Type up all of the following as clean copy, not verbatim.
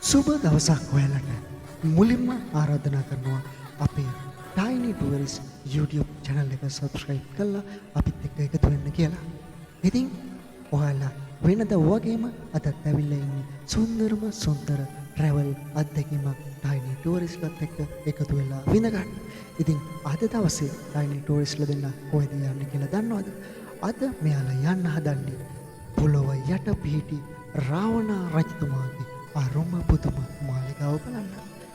සුබ දවසක් ඔයාලට මුලින්ම ආරාධනා කරනවා අපේ Tiny Tourist YouTube channel එක subscribe කරලා අපිත් එක්ක එකතු වෙන්න කියලා. ඉතින් ඔයාලා වෙනද වගේම අදත් ඇවිල්ලා ඉන්නේ සුන්දරම සුන්දර travel අත්දැකීමක් Tiny Touristලත් එක්ක එකතු වෙලා විඳ ගන්න. ඉතින් අද දවසේ Tiny Touristලා දෙන්න කොහෙද යන්නේ කියලා දන්නවද? අද මෙයාලා යන්න හදන්නේ පොළොව යට පිහිටි රාවණ රජතුමාගේ අරුම පුදුම මාලිගාව බලන්න.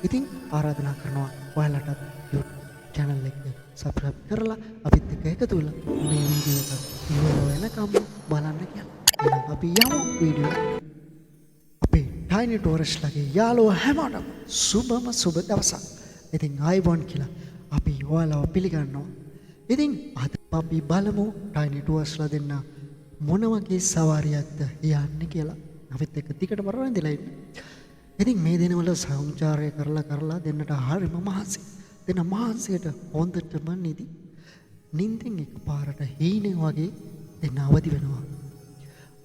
ඉතින් ආරාධනා කරනවා ඔයාලටත් YouTube channel එක subscribe කරලා අපිත් එක්ක එකතු වෙලා මේ වීඩියෝ එක ඉවර වෙනකම් බලන්න කියලා. එහෙනම් අපි යමු වීඩියෝ එකට. අපේ Tiny Tourist ලගේ යාළුවෝ හැමෝටම සුබ දවසක්. ඉතින් ආයිබෝන් කියලා අපි ඔයාලව පිළිගන්නවා. ඉතින් අද අපි බලමු Tiny Tourist ලා දෙන්න මොන වගේ සවාරියක්ද යන්නේ කියලා. අපිත් එක්ක ටිකටම රැඳිලා ඉන්න. ඉතින් මේ දිනවල සංචාරය කරලා දෙන්නට හරිම මහන්සි. දෙන්න මහන්සියට හොඳටම නිදි. නිින්දෙන් එකපාරට හීනෙන් වගේ දෙන්න අවදි වෙනවා.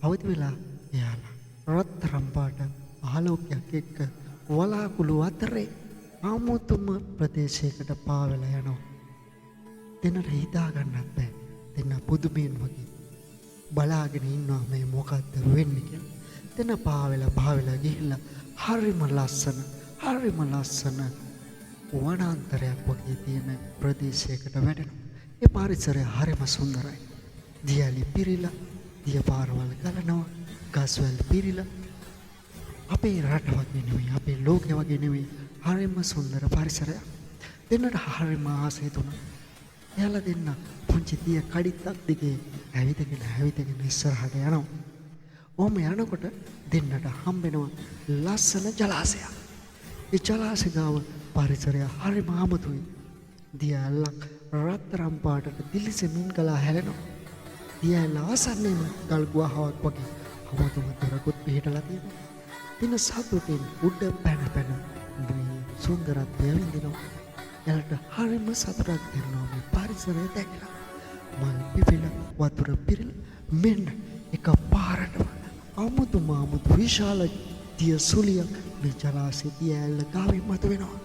අවදි වෙලා එයාලා රත්තරන් පාට ආලෝකයක් එක්ක වලාකුළු අතරේ අමුතුම ප්‍රදේශයකට පාවෙලා යනවා. දෙන්නට හිතා ගන්නත් බෑ. දෙන්න පුදුමයෙන් වගේ බලාගෙන ඉන්නවා මේ මොකද්ද වෙන්නේ කියලා. දෙන්න පාවෙලා ගිහිල්ලා හරිම ලස්සන වනාන්තරයක් වගේ තියෙන ප්‍රදේශයකට වැඩෙනවා. ඒ පරිසරය හරිම සුන්දරයි. දියලි පිරීලා, දිය පාරවල් ගලනවා, ගස්වැල් පිරීලා. අපේ රට වගේ නෙවෙයි, අපේ ලෝකෙ වගේ නෙවෙයි. හරිම සුන්දර පරිසරයක්. දෙන්නට හරිම ආසයි තුණා. එයාලා දෙන්න පුංචි දිය කඩਿੱත්තක් දිගේ ඇවිදගෙන ඉස්සරහට යනවා. ඔහොම යනකොට දෙන්නට හම්බෙනවා ලස්සන ජලාශයක්. ඒ ජලාශය ගාව පරිසරය හරිම අමුතුයි. දිය ඇල්ලක් රත්තරන් පාටට දිලිසෙමින් ගලා හැලෙනවා. දිය ඇල්ල ආසන්නේම ගල් ගුහාවක් වගේ අමුතුම දොරකුත් පිහිටලා තියෙනවා. දින සතුටින් උඩ පැන මේ සුන්දරත්වය විඳිනවා. එයාලට හරිම සතුටක් දෙනවා මේ පරිසරය දැකලා. මල් පිපිලා වතුර පිරලා මෙන්න එක පාරටම අමුතු විශාල දිය සුලියක් මේ ජලාශයේ දිය ඇල්ල ගාවින් මතුවෙනවා.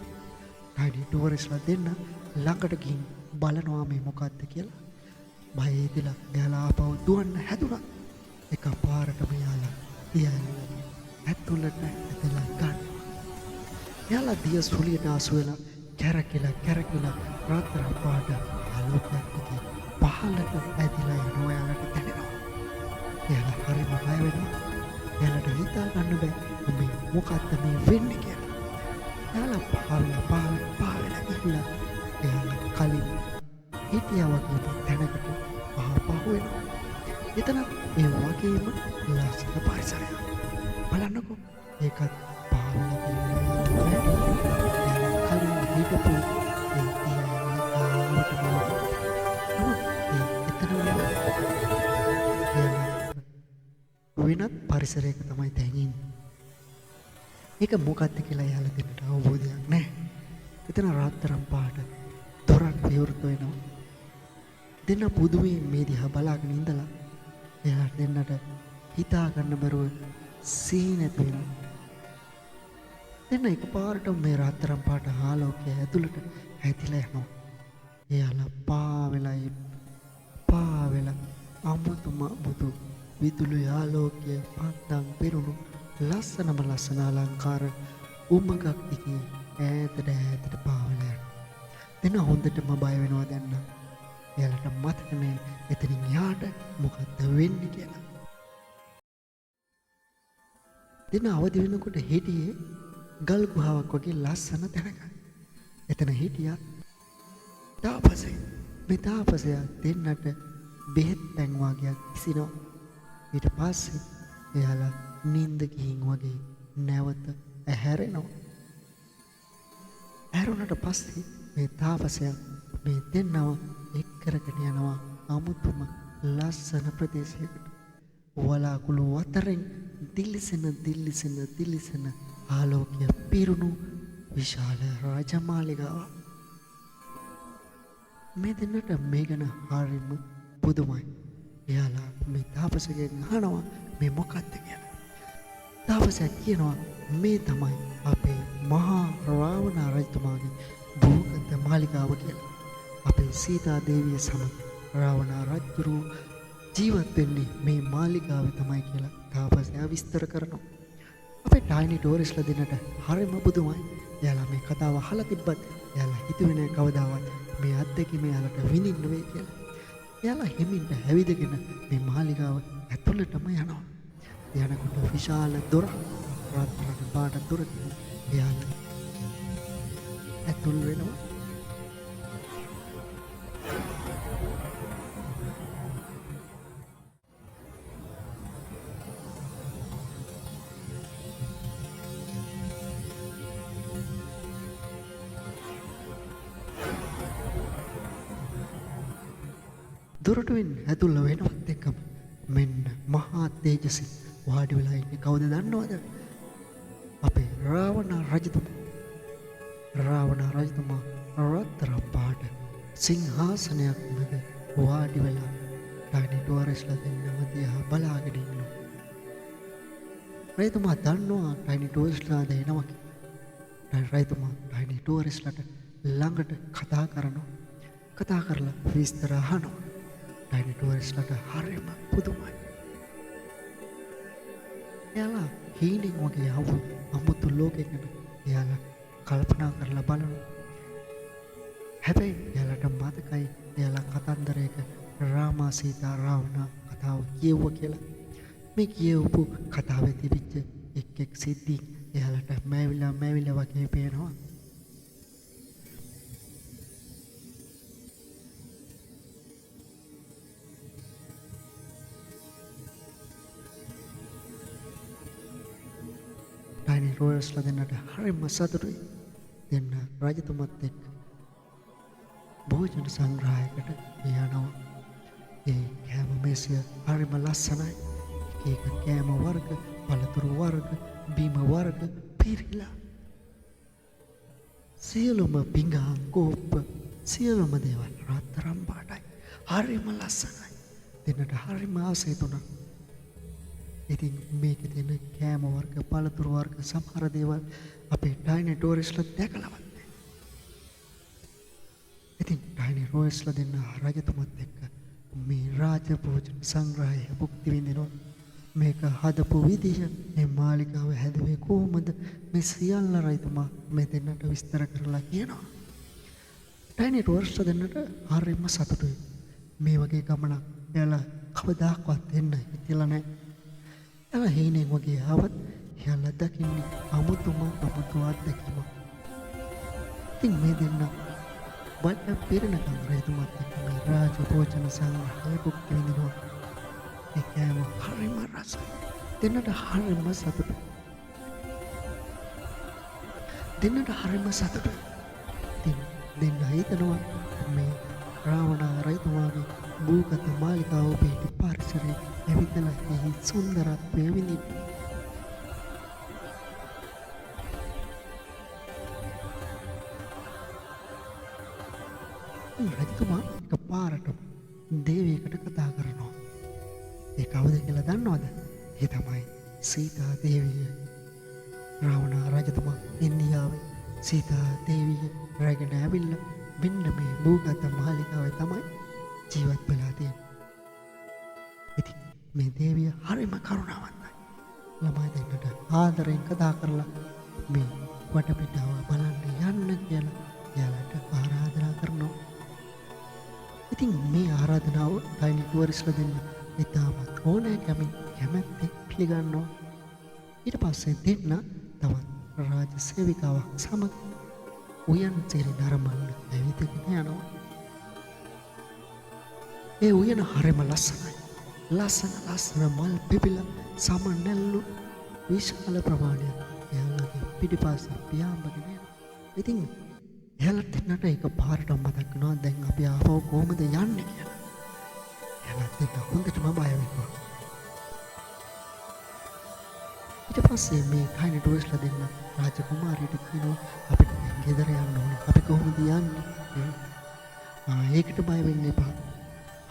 Tiny Touristලා දෙන්න ළඟට ගිහින් බලනවා මේ මොකද්ද කියලා. බය හිතලා එයාලා ආපහු දුවන්න හැදුනා. එක පාරටම එයාලා දිය ඇල්ල ඇතුළට ඇදලා ගන්නවා. එයාලා දිය සුලියට ආසු වෙලා කැරකිලා රත්තරන් පාට ආලෝකයක් දිගේ පහළට ඇදිලා යනවා. එයාලට දැනෙනවා. එයාලා හරිම බය වෙනවා. එයාලට හිතා ගන්න බෑ මේ මොකක්ද මේ වෙන්නේ කියලා. එයාලා පාවෙලා ගිහිල්ලා එයාලා කලින් හිටියා වගේ තැනකට ආපහු වෙනවා. එතන ඒ වගේම ලස්සන පරිසරයක්. බලන්නකෝ ඒකත් පාවෙලා ගිහිල්ලා කලින් හිටපු වෙනත් පරිසරයක තමයි දැන් ඉන්නේ. ඒක මොකක්ද කියලා එයාලා දෙන්නට අවබෝධයක් නැහැ. එතන රත්තරන් පාට දොරක් විවෘත වෙනවා. දෙන්න පුදුමයෙන් මේ දිහා බලාගෙන ඉඳලා එයාලා දෙන්නට හිතා ගන්න බැරුව සිහි නැති වෙනවා. දෙන්න එකපාරට මේ රත්තරන් පාට ආලෝකය ඇතුළට ඇදිලා යනවා. එයාලා පාවෙලා අමුතු විදුලි ආලෝකය පන්දම් පිරුණු ලස්සන අලංකාර උමගක් දිගේ ඈතට පාවෙලා යනවා. දෙන්න හොඳටම බය වෙනවා දැන්. එයාලට මතක නෑ එතනින් යාට මොකද්ද වෙන්නේ කියලා. දෙන්න අවදි වෙනකොට හිටියේ ගල් ගුහාවක් වගේ ලස්සන තැනක. එතන හිටියා තාපසය. මේ තාපසයා දෙන්නට බෙහෙත් පැන් වගේක් ඉසිනවා. ඊට පස්සේ එයාලා නිින්ද ගිහින් වගේ නැවත ඇහැරෙනවා. ඇහැරුණට පස්සේ මේ තාපසයා මේ දෙන්නව එක් කරගෙන යනවා අමුතුම ලස්සන ප්‍රදේශයකට. වලාකුළු අතරින් දිලිසෙන ආලෝකය පිරුණු විශාල රාජමාලිගාවක්. මේ දෙන්නට මේ ගැන හරිම පුදුමයි. එයාලා මේ තාපසගෙන් අහනවා මේ මොකක්ද කියලා. තාපසයා කියනවා මේ තමයි මහා රාවණ රජතුමාගේ භූගත මාලිගාව කියලා. අපේ සීතා දේවිය සමග රාවණ රජුරු ජීවත් වෙන්නේ මේ මාලිගාවේ තමයි කියලා තාපසයා විස්තර කරනවා. අපේ ටයිනි ටෝරිස්ලා දෙන්නට හරිම පුදුමයි. එයාලා මේ කතාව අහලා තිබ්බත් එයාලා හිතුවේ නෑ කවදාවත් මේ අත්දැකීම එයාලට විඳින්න වෙයි කියලා. එයාලා හිමින්ට හැවිදගෙන මේ මාලිගාව ඇතුළටම යනවා. යනකොට විශාල දොර රත්තරන් පාට දොරකින් එයාලා ඇතුල් වෙනවා. දොරටුවෙන් ඇතුළ වෙනවත් එක්කම මෙන්න මහා තේජසින් වාඩි වෙලා ඉන්නේ කවුද දන්නවද? අපේ රාවණ රජතුමා. රාවණ රජතුමා රත්තරන් පාට සිංහාසනයක් මැද වාඩි වෙලා ටයිනි ටෝරිස්ලා දෙන්නම දිහා බලාගෙන ඉන්නවා. රජතුමා දන්නවා ටයිනි ටෝරිස්ලා දෙනවා කියලා. රජතුමා ටයිනි ටෝරිස්ලාට ළඟට කතා කරනවා. කතා කරලා විස්තර අහනවා. ටයිනි ටෝරිස්ලාට හරිම පුදුමයි. එයාලා හීනෙන් වගේ අමුතු ලෝකයකට එයාලා කල්පනා කරලා බලනවා. හැබැයි එයාලට මතකයි එයාලා කතන්දරයක රාමා සීතා රාවණ කතාව කියවුවා කියලා. මේ කියවපු කතාවේ තිබිච්ච එක් සිද්ධි එයාලට මෑවිලා වගේ පේනවා. ටයිනි ටෝරිස්ලා දෙන්නට හරිම සතුටුයි. දෙන්න රජතුමත් එක්ක භෝජන සංග්‍රහයකට යනවා. ඒ කෑම මේසය හරිම ලස්සනයි. එක කෑම වර්ග, පළතුරු වර්ග, බීම වර්ග පිරීලා. සියලුම පිඟාන් කෝප්ප සියලුම දේවල් රත්තරන් පාටයි. හරිම ලස්සනයි. දෙන්නට හරිම ආසයි තුනක්. ඉතින් මේකේ තියෙන කෑම වර්ග, පළතුරු වර්ග සමහර දේවල් අපේ ටයිනි ටෝරිස්ලා දැකලවත් නැහැ. ඉතින් ටයිනි ටෝරිස්ලා දෙන්න රජතුමත් එක්ක මේ රාජ භෝජන සංග්‍රහය භුක්ති විඳිනවා. මේක හදපු විදිහ, මේ මාලිගාව හැදුවේ කොහොමද, මේ සියල්ල රජතුමා මේ දෙන්නට විස්තර කරලා කියනවා. ටයිනි ටෝරිස්ලා දෙන්නට හරිම සතුටුයි. මේ වගේ ගමනක් එයාලා කවදාකවත් එන්න හිතලා නැහැ. එයාලා හීනෙන් වගේ ආවත් එයාලා දකින්නේ අමුතු අත්දැකීමක්. ඉතින් මේ දෙන්න බඩ පිරෙනකම් රජතුමාත් එක්ක මේ රාජ භෝජන සංග්‍රහය භුක්ති විඳිනවා. ඒ කෑම හරිම රසයි. දෙන්නට හරිම සතුටුයි. දෙන්න හිතනවා මේ රාවණ රජතුමාගේ භූගත මාලිගාව පිහිටි පරිසරයේ ඇවිදලා එහි සුන්දරත්වය විඳින්න. රජතුමා එකපාරටම දේවියකට කතා කරනවා. ඒ කවුද කියලා දන්නවද? ඒ තමයි සීතා දේවිය. රාවණ රජතුමා ඉන්දියාවේ සීතා දේවිය රැගෙන ඇවිල්ලා මෙන්න මේ භූගත මාලිගාවේ තමයි ජීවත් වෙලා තියෙන්නේ. ඉතින් මේ දේවිය හරිම කරුණාවන්තයි. ළමයි දෙන්නට ආදරෙන් කතා කරලා මේ වටපිටාව බලන්න යන්න කියලා එයාලට ආරාධනා කරනවා. ඉතින් මේ ආරාධනාව ටයිනි ටෝරිස්ලා දෙන්න ඉතාමත් ඕනෑකමින් කැමැත්තෙන් පිළිගන්නවා. ඊට පස්සේ දෙන්න තවත් රාජ සේවිකාවක් සමග උයන් සිරි නරඹන්න ඇවිදගෙන යනවා. ඒ උයන හරිම ලස්සනයි. ලස්සන මල් පිපිලා සමනැල්ලු විශාල ප්‍රමාණයක් එයාලගේ පිටිපස්සේ පියාඹගෙන යනවා. ඉතින් එයාලා දෙන්නට එක පාරට මතක් වෙනවා දැන් අපි ආපහු කොහොමද යන්නේ කියලා. එයාලා දෙන්න හොඳටම බය වෙනවා. ඊට පස්සේ මේ ටයිනි ටෝරිස්ලා දෙන්න රාජකුමාරියට කියනවා අපිට ගෙදර යන්න ඕනේ. අපි කොහොමද යන්නේ? ඒකට බය වෙන්න එපා.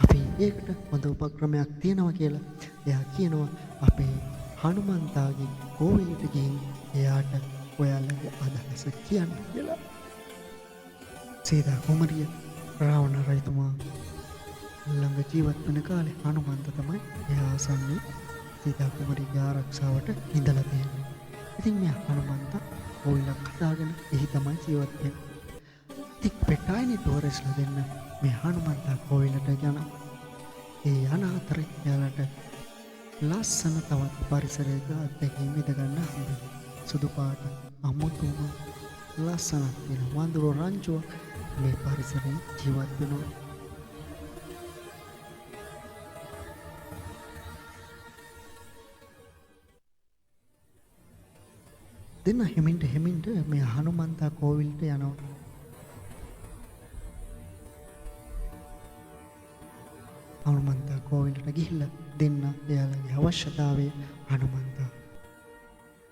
අපි ඒකට හොඳ උපක්‍රමයක් තියෙනවා කියලා. එයා කියනවා අපේ හනුමන්තාගේ කෝවිලට ගිහින් එයාට ඔයාලගේ අදහස කියන්න කියලා. සීතා කුමරිය රාවණ රජතුමා ළඟ ජීවත් වෙන කාලේ හනුමන්ත තමයි එයා ආසන්නේ සීතා කුමරියගේ ආරක්ෂාවට ඉඳලා තියෙන්නේ. ඉතින් මේ හනුමන්ත ඕල්ලක් හදාගෙන එහි තමයි ජීවත් වෙන්නේ. ඉතින් පෙටායිනි ටෝරස්ලා දෙන්න මේ හනුමන්ත කෝවිලට යනවා. ඒ යන අතරේ එයාලට ලස්සන තවත් පරිසරයක අත්දැකීම් ඉද ගන්න හම්බෙනවා. සුදු පාට අමුතුම ලස්සනක් තියෙන වඳුරු රංචුවක් මේ පරිසරයේ ජීවත් වෙනවා. දෙන්න හෙමින්ට මේ හනුමන්තා කෝවිලට යනවා. හනුමන්තා කෝවිලට ගිහිල්ලා දෙන්න එයාලගේ අවශ්‍යතාවය හනුමන්තා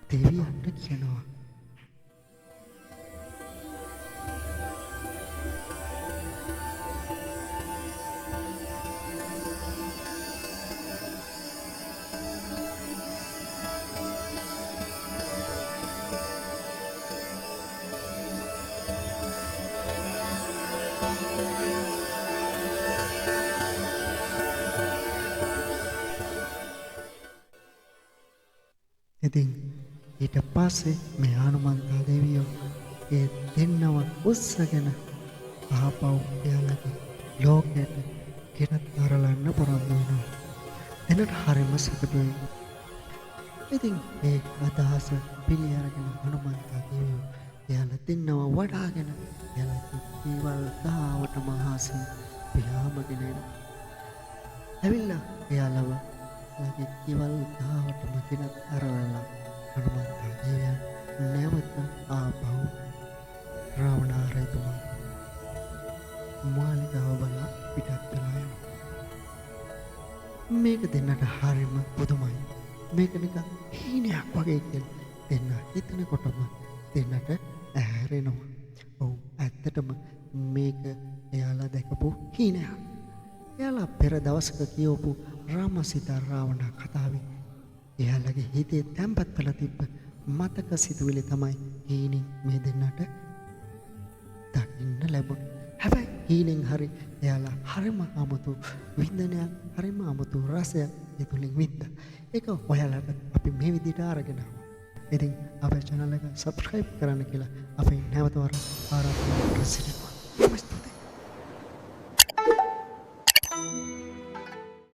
දෙවියන්ට කියනවා. ඉතින් ඊට පස්සේ මේ හනුමන්තා දෙවියෝ ඒ දෙන්නව උස්සගෙන ආපහු එයාලගේ ලෝකයට ගෙනත් අරලන්න පොරොන්දු වෙනවා. එනට හරිම සතුටුයි. ඉතින් ඒ අදහස පිළි අරගෙන හනුමන්තා දෙවියෝ එයාලා දෙන්නව වඩාගෙන එයාලගේ ජීවල් ගාවට මහාසී පියාඹගෙන එනවා. ඇවිල්ලා එයාලව ලගේ ජීවල් ගාවටම ගෙනත් අරලලා හනුමන්තා දෙවියන් නැවත ආපහු රාවණ රජතුමා මාලිගාව බලා පිටත් වෙලා යනවා. මේක දෙන්නට හරිම පුදුමයි. මේක නිකන් හීනයක් වගේ කියලා දෙන්න හිතනකොටම දෙන්නට ඇහැරෙනවා. ඔව් ඇත්තටම මේක එයාලා දැකපු හීනයක්. එයාලා පෙර දවසක කියවපු රාමසිතා රාවණ කතාවේ එයාලගේ හිතේ තැම්පත් වෙලා තිබ්බ මතක සිතුවිලි තමයි හීනෙන් මේ දෙන්නට දකින්න ලැබුණේ. හැබැයි හීනෙන් හරි එයාලා හරිම අමුතු වින්දනයක්, හරිම අමුතු රසයක් ඒ තුලින් වින්දා. ඒක ඔයාලට අපි මේ විදිහට අරගෙන ආවා. ඉතින් අපේ channel එක subscribe කරන්න කියලා අපි නැවත වරක් ආරාධනා කරනවා. නමස්තේ.